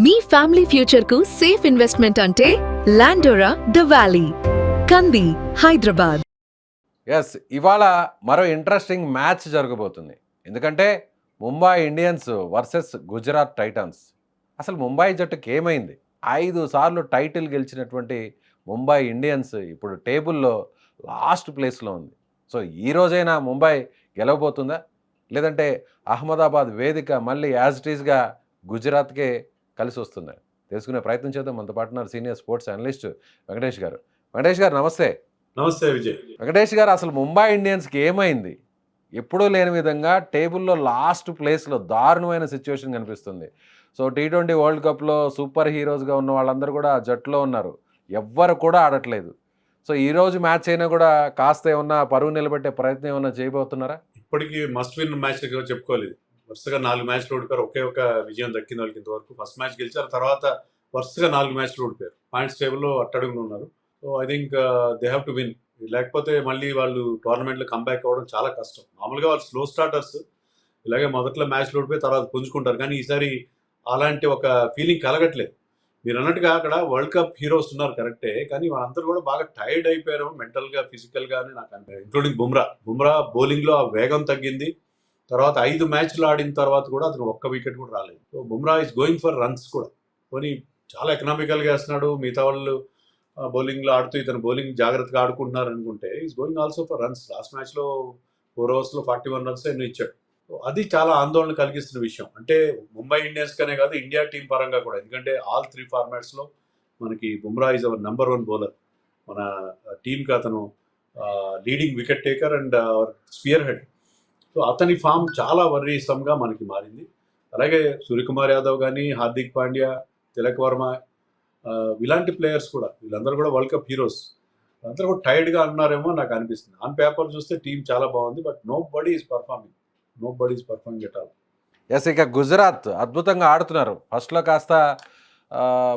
మీ family future కు safe investment అంటే లాండోరా the valley, కంది, హైదరాబాద్. ఇవాళ మరో ఇంట్రెస్టింగ్ మ్యాచ్ జరగబోతుంది. ఎందుకంటే Mumbai Indians versus Gujarat Titans. అసలు ముంబై జట్టుకి ఏమైంది? 5 సార్లు టైటిల్ గెలిచినటువంటి ముంబై ఇండియన్స్ ఇప్పుడు టేబుల్లో లాస్ట్ ప్లేస్లో ఉంది. సో ఈ రోజైనా ముంబై గెలవబోతుందా, లేదంటే అహ్మదాబాద్ వేదిక మళ్ళీ యాజ్ ఇట్ ఈస్గా గుజరాత్కే కలిసి వస్తుందా? తెలుసుకునే ప్రయత్నం చేద్దాం. మనతో పాటు ఉన్నారు సీనియర్ స్పోర్ట్స్ అనలిస్ట్ వెంకటేష్ గారు. వెంకటేష్ గారు నమస్తే. నమస్తే విజయ్. వెంకటేష్ గారు, అసలు ముంబై ఇండియన్స్కి ఏమైంది? ఎప్పుడూ లేని విధంగా టేబుల్లో లాస్ట్ ప్లేస్లో దారుణమైన సిచ్యువేషన్ కనిపిస్తుంది. సో T20 వరల్డ్ కప్లో సూపర్ హీరోస్గా ఉన్న వాళ్ళందరూ కూడా ఆ జట్టులో ఉన్నారు. ఎవ్వరు కూడా ఆడట్లేదు. సో ఈరోజు మ్యాచ్ అయినా కూడా కాస్త ఏమన్నా పరువు నిలబెట్టే ప్రయత్నం ఏమన్నా చేయబోతున్నారా? ఇప్పటికీ మస్ట్ విన్ మ్యాచ్ చెప్పుకోలేదు. వరుసగా 4 మ్యాచ్లు ఓడిపోయారు. ఒకే ఒక విజయం దక్కింది వాళ్ళకి ఇంతవరకు. ఫస్ట్ మ్యాచ్ గెలిచారు, తర్వాత వరుసగా 4 మ్యాచ్లు ఓడిపోయారు. పాయింట్స్ టేబుల్లో అట్టడుగున ఉన్నారు. So I think they have to win. లేకపోతే మళ్ళీ వాళ్ళు టోర్నమెంట్లో కంబ్యాక్ అవ్వడం చాలా కష్టం. మామూలుగా వాళ్ళు స్లో స్టార్టర్స్, ఇలాగే మొదట్లో మ్యాచ్లు ఓడిపోయి తర్వాత పుంజుకుంటారు. కానీ ఈసారి అలాంటి ఒక ఫీలింగ్ కలగట్లేదు. మీరు అన్నట్టుగా అక్కడ వరల్డ్ కప్ హీరోస్ ఉన్నారు కరెక్టే, కానీ వాళ్ళందరూ కూడా బాగా టైర్డ్ అయిపోయారు మెంటల్గా, ఫిజికల్గా అని నాకు అనిపించింది. ఇంక్లూడింగ్ బుమ్రా బౌలింగ్లో ఆ వేగం తగ్గింది. తర్వాత 5 మ్యాచ్లు ఆడిన తర్వాత కూడా అతను ఒక్క వికెట్ కూడా రాలేదు. So Bumrah is going for runs కూడా. పోనీ చాలా ఎకనామికల్గా వేస్తున్నాడు. మిగతా వాళ్ళు బౌలింగ్లో ఆడుతూ ఇతను బౌలింగ్ జాగ్రత్తగా ఆడుకుంటున్నారు అనుకుంటే is going also for runs. Last మ్యాచ్లో 4 ఓవర్స్లో 41 రన్స్ ఎన్నో ఇచ్చాడు. అది చాలా ఆందోళన కలిగిస్తున్న విషయం. అంటే ముంబై ఇండియన్స్ కనే కాదు, ఇండియా టీం పరంగా కూడా. ఎందుకంటే ఆల్ 3 ఫార్మాట్స్లో మనకి Bumrah is our number 1 bowler. మన టీంకి అతను leading wicket taker and spearhead. So అతని ఫామ్ చాలా వర్రీసంగా మనకి మారింది. అలాగే సూర్యకుమార్ యాదవ్ కానీ, హార్దిక్ పాండ్యా, తిలక్ వర్మ, ఇలాంటి ప్లేయర్స్ కూడా, వీళ్ళందరూ కూడా వరల్డ్ కప్ హీరోస్. అందరూ కూడా టైర్డ్గా అన్నారేమో నాకు అనిపిస్తుంది. ఆన్ పేపర్ చూస్తే టీం చాలా బాగుంది, but nobody is performing at all. ఇక గుజరాత్ అద్భుతంగా ఆడుతున్నారు. ఫస్ట్లో కాస్త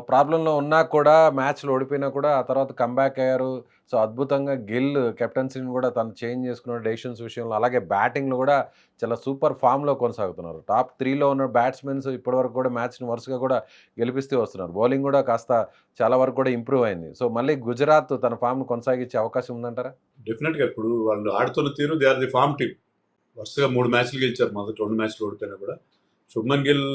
ప్రాబ్లంలో ఉన్నా కూడా, మ్యాచ్లు ఓడిపోయినా కూడా ఆ తర్వాత కంబ్యాక్ అయ్యారు. సో అద్భుతంగా గిల్ కెప్టెన్సీని కూడా తను చేంజ్ చేసుకున్న డెసిషన్స్ విషయంలో, అలాగే బ్యాటింగ్లో కూడా చాలా సూపర్ ఫామ్లో కొనసాగుతున్నారు. టాప్ 3లో ఉన్న బ్యాట్స్మెన్స్ ఇప్పటివరకు కూడా మ్యాచ్ని వరుసగా కూడా గెలిపిస్తూ వస్తున్నారు. బౌలింగ్ కూడా కాస్త చాలా వరకు కూడా ఇంప్రూవ్ అయింది. సో మళ్ళీ గుజరాత్ తన ఫామ్ను కొనసాగించే అవకాశం ఉందంటారా? డెఫినెట్గా ఇప్పుడు వాళ్ళు ఆడుతున్న తీరు, they are the form team. వరుసగా 3 మ్యాచ్లు గెలిచారు. మొదటి 2 మ్యాచ్లు ఓడిపోయినా కూడా. శుభ్మన్ గిల్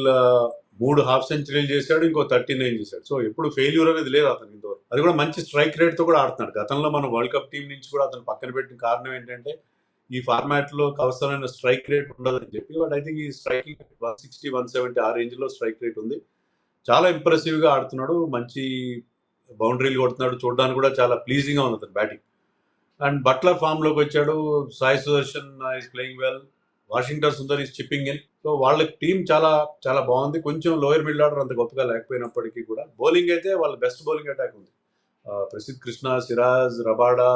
3 హాఫ్ సెంచరీలు చేశాడు, ఇంకో 39 చేశాడు. సో ఎప్పుడు ఫెయిల్యూర్ అనేది లేదు అతనికి ఇంతవరకు. అది కూడా మంచి స్ట్రైక్ రేట్తో కూడా ఆడుతున్నాడు. గతంలో మనం వరల్డ్ కప్ టీం నుంచి కూడా అతను పక్కన పెట్టిన కారణం ఏంటంటే ఈ ఫార్మాట్లో అవసరమైన స్ట్రైక్ రేట్ ఉండదని చెప్పి. బట్ ఐ థింక్ ఈ స్ట్రైకింగ్ 160, 170 ఆ రేంజ్లో స్ట్రైక్ రేట్ ఉంది. చాలా ఇంప్రెసివ్గా ఆడుతున్నాడు. మంచి బౌండరీలు కొడుతున్నాడు. చూడడానికి కూడా చాలా ప్లీజింగ్గా ఉంది అతను బ్యాటింగ్. అండ్ బట్లర్ ఫామ్లోకి వచ్చాడు. Sai Sudarshan is playing well. Washington Sundar is chipping in. So వాళ్ళ టీం చాలా చాలా బాగుంది. కొంచెం లోయర్ మిడిల్ ఆర్డర్ అంత గొప్పగా లేకపోయినప్పటికీ కూడా బౌలింగ్ అయితే వాళ్ళ బెస్ట్ బౌలింగ్ అటాక్ ఉంది. ప్రసిద్ధ్ కృష్ణ, సిరాజ్, రబాడా,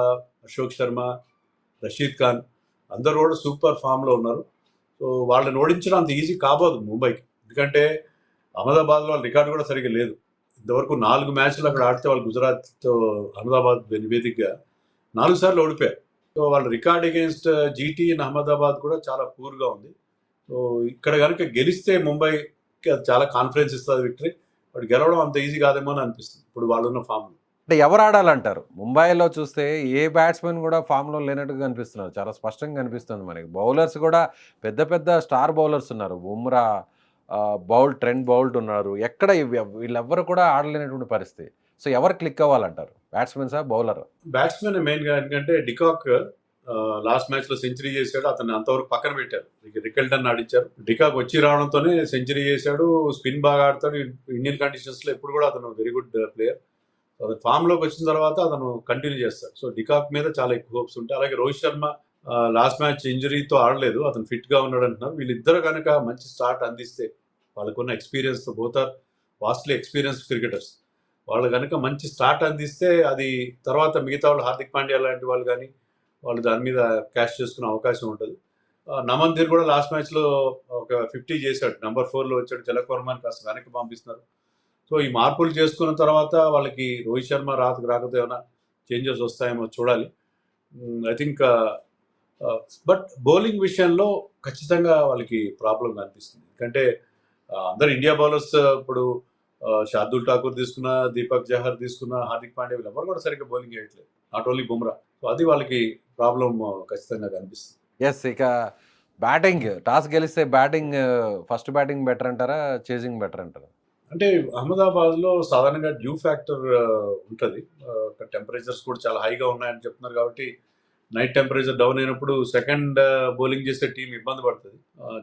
అశోక్ శర్మ, రషీద్ ఖాన్ అందరూ కూడా సూపర్ ఫామ్లో ఉన్నారు. సో వాళ్ళని ఓడించడం అంత ఈజీ కాబోదు ముంబైకి. ఎందుకంటే అహ్మదాబాద్లో వాళ్ళ రికార్డు కూడా సరిగ్గా లేదు. ఇంతవరకు 4 మ్యాచ్లు అక్కడ ఆడితే వాళ్ళు గుజరాత్తో అహ్మదాబాద్ వేదికగా 4 సార్లు ఓడిపోయారు. సో వాళ్ళ record against GT in Ahmedabad కూడా చాలా పూర్గా ఉంది. సో ఇక్కడ కనుక గెలిస్తే ముంబైకి అది చాలా కాన్ఫిడెన్స్ ఇస్తుంది విక్టరీ. బట్ గెలవడం అంత ఈజీ కాదేమో అని అనిపిస్తుంది ఇప్పుడు వాళ్ళున్న ఫామ్లో. అంటే ఎవరు ఆడాలంటారు? ముంబైలో చూస్తే ఏ బ్యాట్స్మెన్ కూడా ఫామ్లో లేనట్టుగా కనిపిస్తున్నారు. చాలా స్పష్టంగా కనిపిస్తుంది మనకి. బౌలర్స్ కూడా పెద్ద పెద్ద స్టార్ బౌలర్స్ ఉన్నారు. బుమ్రా, ట్రెంట్ బౌల్ట్ ఉన్నారు. ఎక్కడ వీళ్ళెవ్వరు కూడా ఆడలేనటువంటి పరిస్థితి. సో ఎవరు క్లిక్ అవ్వాలంటారు? బ్యాట్స్మెన్సా, బౌలర్? బ్యాట్స్మెన్ మెయిన్గా. ఎందుకంటే డికాక్ లాస్ట్ మ్యాచ్లో సెంచరీ చేశాడు. అతన్ని అంతవరకు పక్కన పెట్టారు. రికెల్టన్ ఆడించారు. డికాక్ వచ్చి రావడంతోనే సెంచరీ చేశాడు. స్పిన్ బాగా ఆడతాడు. ఇండియన్ కండిషన్స్లో ఎప్పుడు కూడా అతను వెరీ గుడ్ ప్లేయర్. అతను ఫామ్లోకి వచ్చిన తర్వాత అతను కంటిన్యూ చేస్తాడు. సో డికాక్ మీద చాలా ఎక్కువ హోప్స్ ఉంటాయి. అలాగే రోహిత్ శర్మ లాస్ట్ మ్యాచ్ ఇంజరీతో ఆడలేదు. అతను ఫిట్గా ఉన్నాడు అంటున్నారు. వీళ్ళిద్దరు కనుక మంచి స్టార్ట్ అందిస్తే, వాళ్ళకున్న ఎక్స్పీరియన్స్తో, both are vastly experienced cricketers, వాళ్ళు కనుక మంచి స్టార్ట్ అందిస్తే అది తర్వాత మిగతా వాళ్ళు, హార్దిక్ పాండ్యా లాంటి వాళ్ళు కానీ, వాళ్ళు దాని మీద క్యాష్ చేసుకునే అవకాశం ఉంటుంది. నమన్ కూడా లాస్ట్ మ్యాచ్లో ఒక 50 చేశాడు. నెంబర్ 4లో వచ్చాడు. తిలక్ వర్మని కాస్త వెనక్కి పంపిస్తున్నారు. సో ఈ మార్పులు చేసుకున్న తర్వాత వాళ్ళకి రోహిత్ శర్మ రాకపోతే ఏమైనా చేంజెస్ వస్తాయేమో చూడాలి. ఐ థింక్ బట్ బౌలింగ్ విషయంలో ఖచ్చితంగా వాళ్ళకి ప్రాబ్లం కనిపిస్తుంది. ఎందుకంటే అందరు ఇండియా బౌలర్స్ ఇప్పుడు షార్దుల్ ఠాకూర్ తీసుకున్న, దీపక్ చహర్ తీసుకున్న, హార్దిక్ పాండ్యా వీళ్ళెవరు కూడా సరిగ్గా బౌలింగ్ చేయట్లేదు. Not only Bumrah. సో అది వాళ్ళకి ప్రాబ్లమ్ ఖచ్చితంగా కనిపిస్తుంది. యెస్. ఇక బ్యాటింగ్ టాస్ గెలిస్తే బ్యాటింగ్ ఫస్ట్ బ్యాటింగ్ బెటర్ అంటారా? చేజింగ్ బెటర్ అంటారా? అంటే అహ్మదాబాద్‌లో సాధారణంగా డ్యూ ఫ్యాక్టర్ ఉంటది. అక్కడ టెంపరేచర్స్ కూడా చాలా హైగా ఉన్నాయని చెప్తున్నారు కాబట్టి, నైట్ టెంపరేచర్ డౌన్ అయినప్పుడు సెకండ్ బౌలింగ్ చేసే టీమ్ ఇబ్బంది పడతది.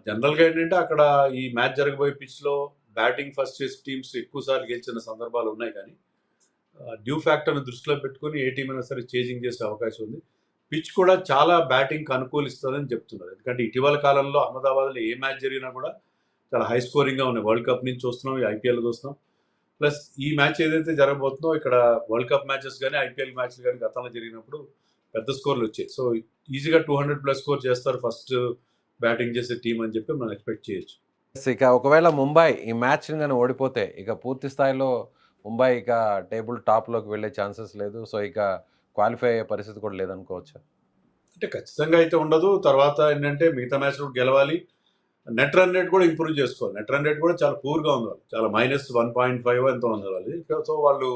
జనరల్‌గా ఏంటంటే అక్కడ ఈ మ్యాచ్ జరగబోయే పిచ్‌లో బ్యాటింగ్ ఫస్ట్ చేసే టీమ్స్ ఎక్కువ సార్లు గెలిచిన సందర్భాలు ఉన్నాయి కానీ, డ్యూ ఫ్యాక్టర్‌ని దృష్టిలో పెట్టుకొని ఏ టీమ్ అయినా సరే చేజింగ్ చేసే అవకాశం ఉంది. పిచ్ కూడా చాలా బ్యాటింగ్‌కి అనుకూలిస్తదని చెప్తున్నారు. ఎందుకంటే ఇటీవల కాలంలో అహ్మదాబాద్‌లో ఏ మ్యాచ్ జరిగినా కూడా చాలా హై స్కోరింగ్‌గా ఉన్నాయి. వరల్డ్ కప్ నుంచి చూస్తున్నాం, ఈ ఐపీఎల్ చూస్తున్నాం. ప్లస్ ఈ మ్యాచ్ ఏదైతే జరగబోతుందో ఇక్కడ వరల్డ్ కప్ మ్యాచెస్ గానీ, ఐపీఎల్ మ్యాచ్‌లు గానీ గతంలో జరిగినప్పుడు పెద్ద స్కోర్‌లు వచ్చాయి. సో ఈజీగా 200+ స్కోర్ చేస్తారు ఫస్ట్ బ్యాటింగ్ చేసే టీమ్ అని చెప్పి మనం ఎక్స్‌పెక్ట్ చేయొచ్చు. యెస్. ఇక ఒకవేళ ముంబై ఈ మ్యాచ్‌ని గాని ఓడిపోతే ఇక పూర్తి స్థాయిలో ముంబై ఇక టేబుల్ టాప్‌లోకి వెళ్ళే ఛాన్సెస్ లేదు. సో ఇక క్వాలిఫై అయ్యే పరిస్థితి కూడా లేదనుకోవచ్చా? అంటే ఖచ్చితంగా అయితే ఉండదు. తర్వాత ఏంటంటే మిగతా మ్యాచ్‌లు కూడా గెలవాలి. నెట్ రన్ రేట్ కూడా ఇంప్రూవ్ చేసుకోవాలి. నెట్ రన్ రేట్ కూడా చాలా పూర్‌గా ఉంది వాళ్ళది. చాలా -1.5 ఎంతో ఉంది వాళ్ళది. సో వాళ్ళు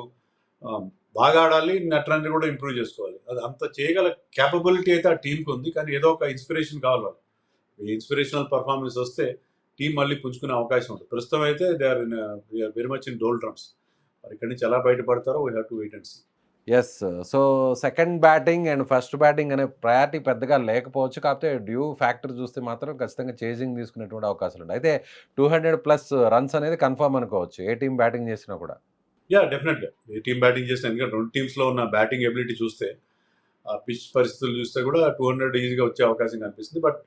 బాగా ఆడాలి. నెట్ రన్ రేట్ కూడా ఇంప్రూవ్ చేసుకోవాలి. అది అంత చేయగల కేపబిలిటీ అయితే ఆ టీమ్‌కి ఉంది. కానీ ఏదో ఒక ఇన్స్పిరేషన్ కావాలి వాళ్ళకి. ఈ ఇన్స్పిరేషనల్ పెర్ఫార్మెన్స్ వస్తే టీమ్ మళ్ళీ పుంజుకునే అవకాశం ఉంటుంది. ప్రస్తుతం అయితే they are very much in doldrums. మరి ఇక్కడి నుంచి ఎలా బయటపడతారో we have to wait and see. Yes. So second batting and first batting అనే ప్రయారిటీ పెద్దగా లేకపోవచ్చు. కాకపోతే డ్యూ ఫ్యాక్టర్ చూస్తే మాత్రం ఖచ్చితంగా చేజింగ్ తీసుకునేటువంటి అవకాశాలుంటాయి. అయితే 200+ రన్స్ అనేది కన్ఫర్మ్ అనుకోవచ్చు. ఏ టీమ్ బ్యాటింగ్ చేసినా కూడా. యాహ్! డెఫినెట్‌గా. ఏ టీమ్ బ్యాటింగ్ చేసినా ఎందుకంటే 2 టీమ్స్‌లో ఉన్న బ్యాటింగ్ ఎబిలిటీ చూస్తే, ఆ పిచ్ పరిస్థితులు చూస్తే కూడా 200 ఈజీగా వచ్చే అవకాశం కనిపిస్తుంది. బట్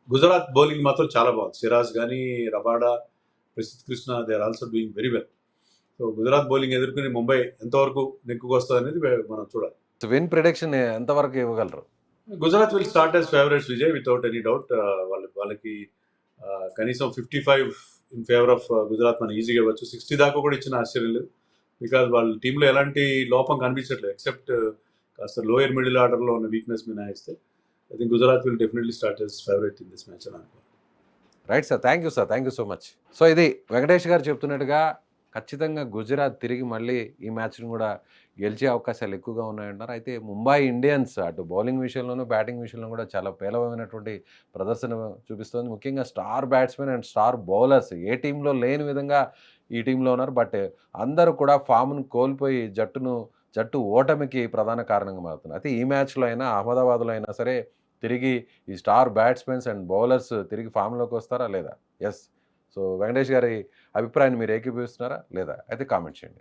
గుజరాత్ బౌలింగ్ మాత్రం చాలా బాగుంది. సిరాజ్ గానీ, Rabada, Prasidh Krishna they are also doing very well. So Gujarat bowling ఎదుర్కొని ముంబై ఎంతవరకు నెగ్గుకొస్తదనేది మనం చూడాలి. విన్ ప్రిడిక్షన్ ఎంతవరకు ఇవ్వగలరు? Gujarat will start as favourites విజయ్ వితౌట్ ఎనీ డౌట్. వాళ్ళకి కనీసం 55 ఇన్ ఫేవర్ ఆఫ్ గుజరాత్ మనం ఈజీగా ఇవ్వచ్చు. 60 దాకా కూడా ఇచ్చిన ఆశ్చర్యం లేదు. బికాజ్ వాళ్ళ టీంలో ఎలాంటి లోపం కనిపించట్లేదు. ఎక్సెప్ట్ కాస్త లోయర్ మిడిల్ ఆర్డర్‌లో ఉన్న వీక్‌నెస్ మినహాయిస్తే. I think Gujarat will definitely start as favourite in this match అని అనుకోవాలి. Right sir. Thank you sir. Thank you so much. So ఇది వెంకటేష్ గారు చెప్తున్నట్టుగా ఖచ్చితంగా గుజరాత్ తిరిగి మళ్ళీ ఈ మ్యాచ్‌ని కూడా గెలిచే అవకాశాలు ఎక్కువగా ఉన్నాయంటున్నారు. అయితే ముంబై ఇండియన్స్ అటు బౌలింగ్ విషయంలోనూ, బ్యాటింగ్ విషయంలో కూడా చాలా పేలవమైనటువంటి ప్రదర్శన చూపిస్తోంది. ముఖ్యంగా star batsmen and star bowlers ఏ టీంలో లేని విధంగా ఈ టీంలో ఉన్నారు. బట్ అందరూ కూడా ఫామ్‌ను కోల్పోయి జట్టు ఓటమికి ప్రధాన కారణంగా మారుతున్నారు. అయితే ఈ మ్యాచ్‌లో అయినా, అహ్మదాబాద్‌లో అయినా సరే తిరిగి ఈ స్టార్ బ్యాట్స్‌మెన్స్ అండ్ బౌలర్స్ తిరిగి ఫామ్‌లోకి వస్తారా లేదా? యెస్. సో వెంకటేష్ గారి అభిప్రాయాన్ని మీరు ఏకీభవిస్తున్నారా లేదా? అయితే కామెంట్ చేయండి.